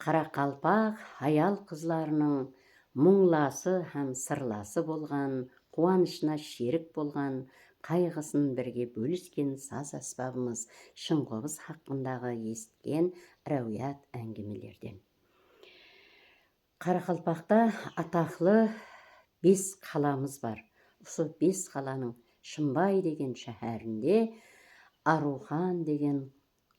Қарақалпақ аял қызларының мұңласы һәм сырласы болған, қуанышына шерік болған, қайғысын бірге бөліскен саз аспабымыз Шыңғобыз хақындағы естіген рәуят әңгімелерден. Қарақалпақта атақлы 5 қаламыз бар. Осы 5 қаланың Шымбай деген шәһәрінде Арухан деген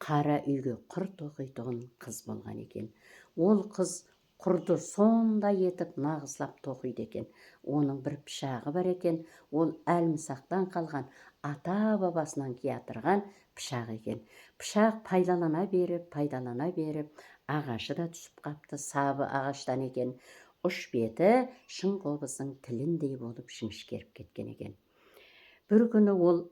қара үйге құр тоқитұғын қыз болған екен. Ол қыз құрды сондай етіп нағызлап тоқиды екен. Оның бір пышағы бар екен. Ол әлмісақтан қалған ата бабасынан киятырған пышақ екен. Пышақ пайдалана беріп, ағашы да түсіп қапты, сабы ағаштан екен. Ұш беті Шыңғобыздың тіліндей болып жіңішкеріп кеткен екен. Бір күні ол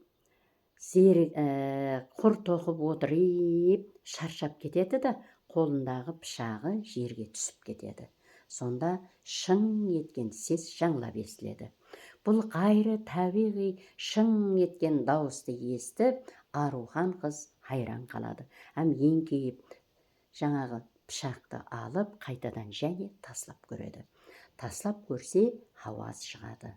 құр тоқып отырып шаршап кетеді да, қолындағы пышағы жерге түсіп кетеді. Сонда шың еткен сес жаңлап естіледі. Бұл ғайры табиғи шың еткен дауысты естіп, Арухан қыз хайран қалады. Еңкейіп, жаңағы пышақты алып, қайтадан және таслап көреді. Таслап көрсе, хауаз шығады.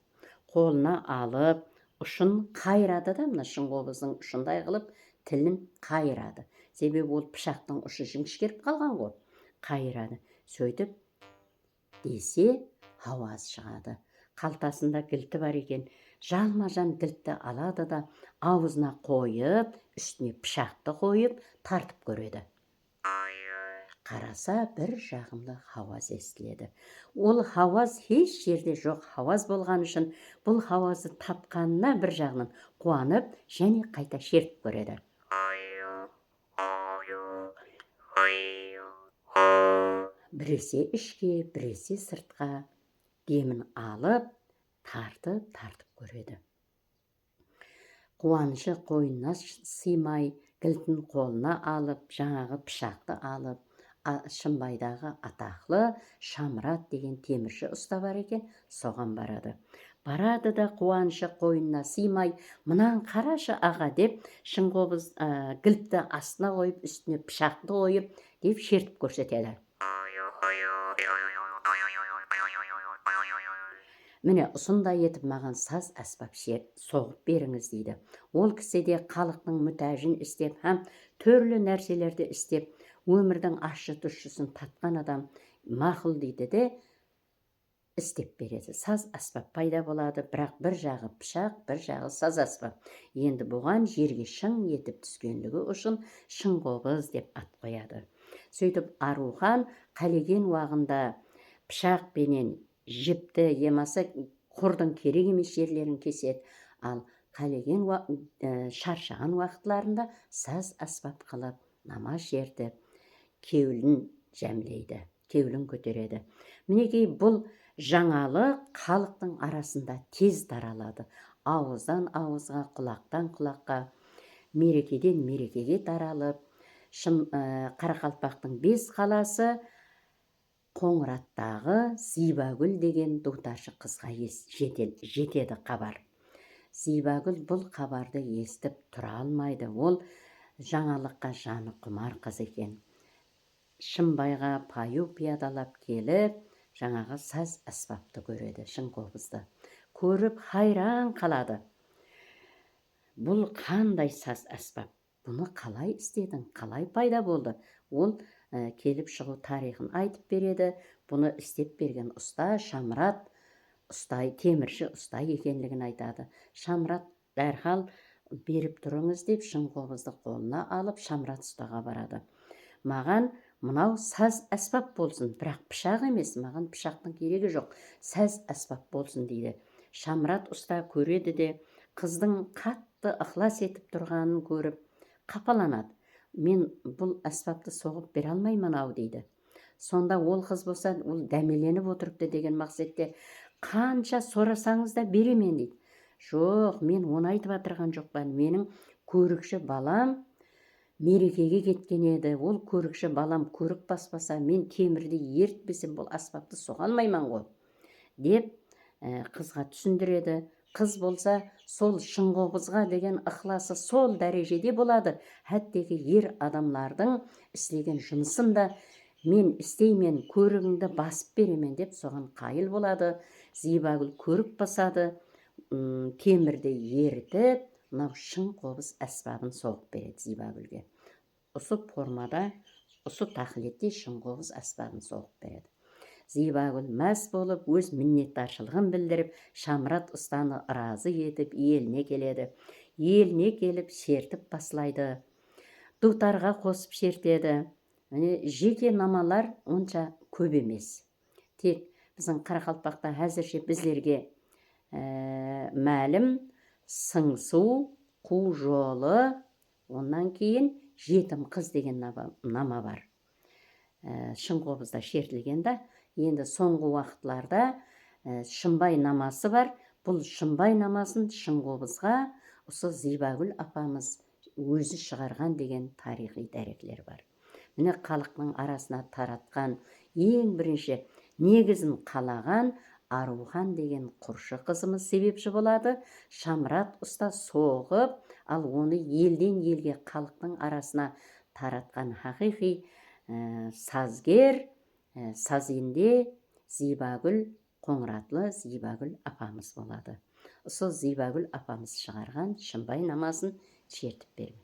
Қолына алып, ұшын қайрады да, мына Шыңғобыздың ұшындай қылып, тілін қайрады. Себебі ол пышақтың ұшы жіңішкеріп қалған ғой. Қайрады. Сөйтіп десе, хауаз шығады. Қалтасында кілті бар екен. Жалма-жан кілтті алады да, аузына қойып, үстіне пышақты қойып, тартып көреді. Қараса, бір жағымды хауаз естіледі. Ол хауаз еш жерде жоқ хауаз болған үшін, бұл хауазды тапқанына бір жағынан қуанып, және қайта шертіп көреді. Біресе ішке, біресе сыртқа демін алып, тартып көреді. Қуанышы қойнына сыймай, кілтін қолына алып, жаңағы пышақты алып, Шымбайдағы атақлы Шамрат деген темірші ұста бар екен, соған барады. Барады да қуанышы қойнына сыймай, мұнан қарашы аға деп, Шыңғобыз кілтті астына қойып, үстіне пышақты қойып, деп шертіп көрсетеді. Міне, ұсындай етіп маған саз аспап соғып беріңіз дейді. Ол кісі де халықтың мүтәжін істеп, һәм түрлі нәрселерді істеп, өмірдің ащы тұщысын татқан адам мақұл дейді де, істеп береді. Саз аспап пайда болады, бірақ бір жағы пышақ, бір жағы саз аспап. Енді бұған жерге шың етіп түскенлігі үшін Шыңғобыз деп ат қояды. Сөйтіп Арухан қалеген уағында пышақ пенен жіпті емаса құрдың керек емес жерлерін кеседі. Ал қалеген шаршаған уақытларында саз аспап қылып намаз жерді, кеуілін жәмлейді, кеуілін көтереді. Мінекей бұл жаңалық халықтың арасында тез таралады. Ауыздан ауызға, құлақтан құлаққа, мерекеден мерекеге таралып, Қарақалпақтың 5 қаласы Қоңыраттағы Зибагүл деген дутаршы қызға жетеді хабар. Зибагүл бұл хабарды естіп тұра алмайды. Ол жаңалыққа жаны құмар қыз екен. Шымбайға паю пиядалап келіп, жаңағы саз аспапты көреді, Шыңғобызды. Көріп хайран қалады. Бұл қандай саз аспап? Бұны қалай істедің? Қалай пайда болды? Ол келіп шығу тарихын айтып береді. Бұны істеп берген ұста Шамрат темірші ұста екенлігін айтады. Шамрат дәрхал беріп тұрыңыз деп Шыңғобызды қолына алып Шамрат ұстаға барады. Маған мынау саз аспап болсын, бірақ пышақ емес, маған пышақтың керегі жоқ, саз аспап болсын дейді. Шамрат ұста көреді де, қыздың қатты ықылас етіп тұрғанын көріп қапаланады. Мен бұл аспапты соғып бере алмаймын ау дейді. Сонда ол қыз болса, ол дәмеленіп отырыпты деген мақсатта, қанша сорасаңыз да беремен дейді. Жоқ, мен оны айтып отырған жоқпын. Менің көрікші балам мерекеге кеткен еді. Ол көрікші балам көрік баспаса, мен темірді ертпесем, бұл аспапты соға алмаймын ғой деп қызға түсіндіреді. Қыз болса, сол Шыңғобызға деген ықыласы сол дәрежеде болады. Әттегі ер адамлардың істеген жұмысын да мен істеймен, көрігіңді басып беремен деп соған қайыл болады. Зибагүл көрік басады, темірді ерітіп, мынау шың қобыз әсбабын соғып береді Зибагүлге. Осы формада, осы тақылетте шың қобыз әсбабын соғып береді. Зибагүл мәз болып, өз миннетташылығын білдіріп, Шамрат ұстаны разы етіп, еліне келеді. Еліне келіп, шертіп басылайды. Дутарға қосып шертеді. Жеке намалар онша көп емес. Тек біздің Қарақалпақта әзірше біздерге мәлім сыңсу, қу жолы, онан кейін жетім қыз деген нама бар. Шың қобызда шертілгенде, енді соңғы уақытларда Шымбай намасы бар. Бұл Шымбай намасын шың қобызға осы Зибагүл апамыз өзі шығарған деген тарихи дәрекелер бар. Міне халықтың арасына таратқан, ең бірінші негізін қалаған Арухан деген құршы қызымыз себепші болады. Шамрат ұста соғып, ал оны елден елге халықтың арасына таратқан хақиқи сазгер, сазенде Зибагүл Қоңыратлы Зибагүл апамыз болады. Сол Зибагүл апамыз шығарған Шымбай намасын шертіп бермін.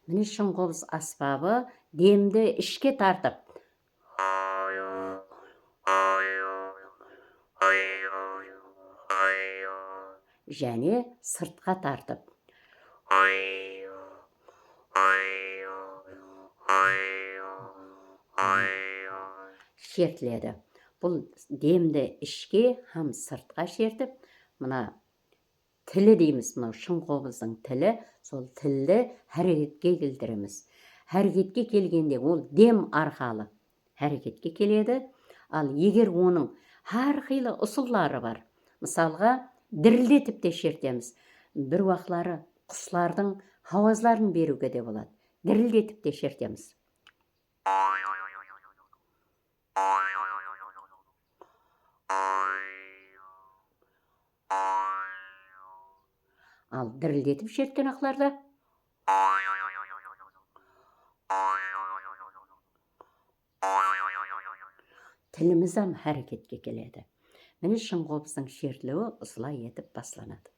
Міне шың қобыз аспабы демді ішке тартып, және сыртқа тартып шертіледі. Бұл демді ішке һәм сыртқа шертіп, мына тілі дейміз, мынау шың қобыздың тілі, сол тілді әрекетке келтіреміз. Әрекетке келгенде ол дем арқалы әрекетке келеді. Ал егер оның әрқилы ұсыллары бар, мысалға дірілдетіп те шертеміз. Бір уақытлары құслардың хауазларын беруге де болады. Дірілдетіп те шертеміз. Ал дірілдетіп шерткен ақларда тіліміз әрекетке келеді. Міне шың қобыздың шертілуі осылай етіп басыланады.